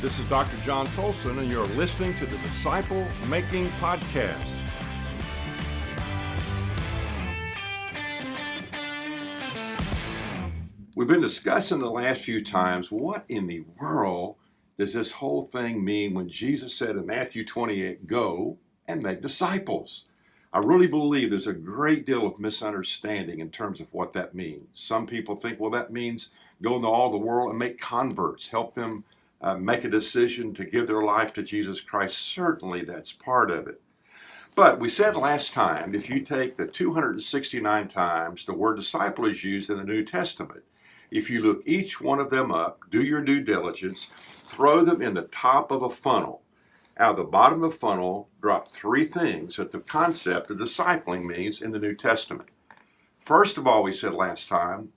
This is Dr. John Tolson, and you're listening to the Disciple Making Podcast. We've been discussing the last few times, what in the world does this whole thing mean when Jesus said in Matthew 28, go and make disciples? I really believe there's a great deal of misunderstanding in terms of what that means. Some people think, well, that means go into all the world and make converts, help them make a decision to give their life to Jesus Christ. Certainly that's part of it. But we said last time, if you take the 269 times the word disciple is used in the New Testament, if you look each one of them up, do your due diligence, throw them in the top of a funnel. Out of the bottom of the funnel, drop three things that the concept of discipling means in the New Testament. First of all, we said last time,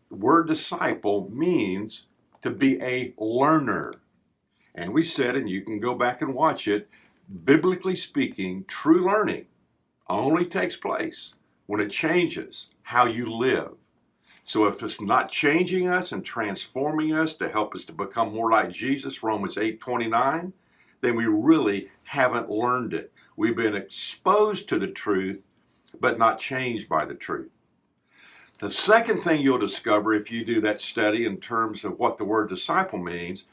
the word disciple means to be a learner. And we said, and you can go back and watch it, biblically speaking, true learning only takes place when it changes how you live. So if it's not changing us and transforming us to help us to become more like Jesus, Romans 8:29, then we really haven't learned it. We've been exposed to the truth, but not changed by the truth. The second thing you'll discover if you do that study in terms of what the word disciple means,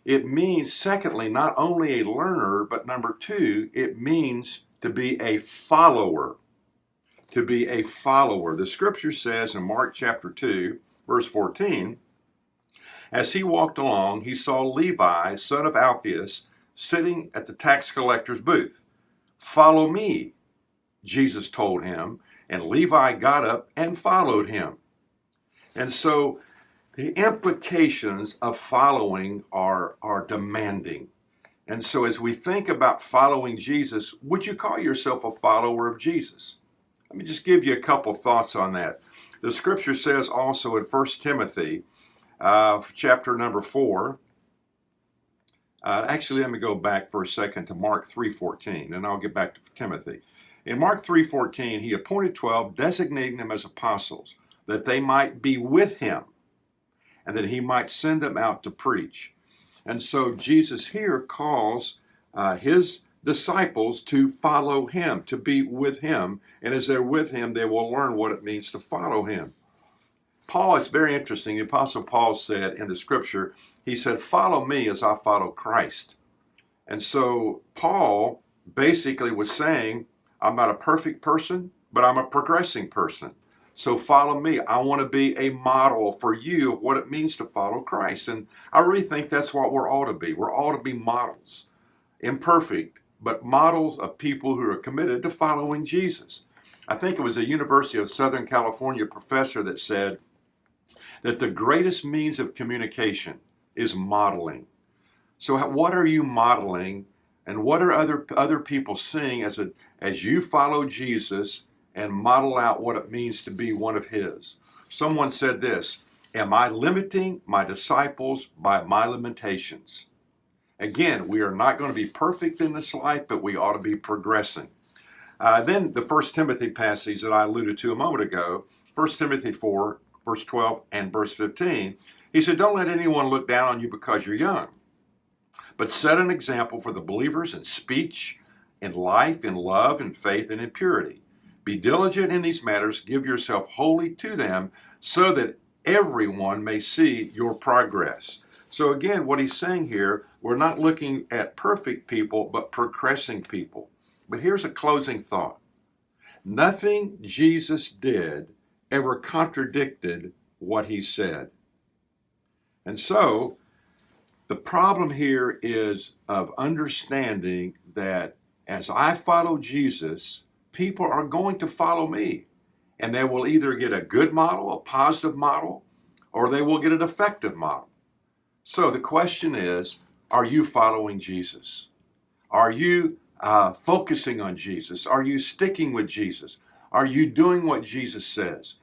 it means, secondly, not only a learner, but number two, it means to be a follower. To be a follower. The scripture says in Mark chapter 2, verse 14, as he walked along, he saw Levi, son of Alphaeus, sitting at the tax collector's booth. Follow me, Jesus told him, and Levi got up and followed him. And so the implications of following are demanding. And so as we think about following Jesus, would you call yourself a follower of Jesus? Let me just give you a couple thoughts on that. The scripture says also in 1 Timothy chapter number 4, actually let me go back for a second to Mark 3:14, and I'll get back to Timothy. In Mark 3:14, he appointed 12, designating them as apostles, that they might be with him, and that he might send them out to preach. And so Jesus here calls his disciples to follow him, to be with him, and as they're with him, they will learn what it means to follow him. Paul, it's very interesting, the Apostle Paul said in the scripture, he said, follow me as I follow Christ. And so Paul basically was saying, I'm not a perfect person, but I'm a progressing person. So follow me. I want to be a model for you of what it means to follow Christ. And I really think that's what we're all to be. We're all to be models. Imperfect, but models of people who are committed to following Jesus. I think it was a University of Southern California professor that said that the greatest means of communication is modeling. So what are you modeling, and what are other people seeing as you follow Jesus and model out what it means to be one of his? Someone said this, am I limiting my disciples by my limitations? Again, we are not going to be perfect in this life, but we ought to be progressing. Then the 1 Timothy passage that I alluded to a moment ago, 1 Timothy 4, verse 12 and verse 15, he said, don't let anyone look down on you because you're young, but set an example for the believers in speech, in life, in love, in faith, and in purity. Be diligent in these matters, give yourself wholly to them, so that everyone may see your progress. So again, what he's saying here, we're not looking at perfect people, but progressing people. But here's a closing thought. Nothing Jesus did ever contradicted what he said. And so the problem here is of understanding that as I follow Jesus, people are going to follow me. And they will either get a good model, a positive model, or they will get an effective model. So the question is, are you following Jesus? Are you focusing on Jesus? Are you sticking with Jesus? Are you doing what Jesus says?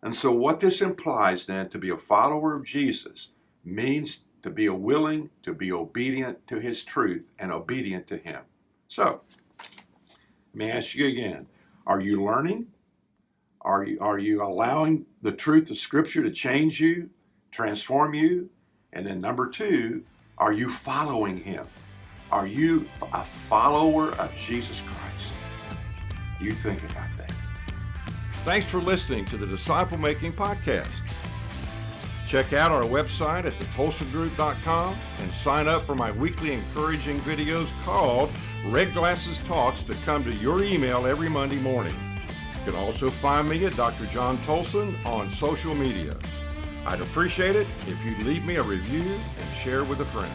And so what this implies then, to be a follower of Jesus, means to be willing to be obedient to his truth and obedient to him. So, let me ask you again, are you learning? Are you allowing the truth of Scripture to change you, transform you? And then number two, Are you following him? Are you a follower of Jesus Christ? You think about that. Thanks for listening to the Disciple Making Podcast. Check out our website at thetolsongroup.com and sign up for my weekly encouraging videos called Red Glasses Talks to come to your email every Monday morning. You can also find me at Dr. John Tolson on social media. I'd appreciate it if you'd leave me a review and share with a friend.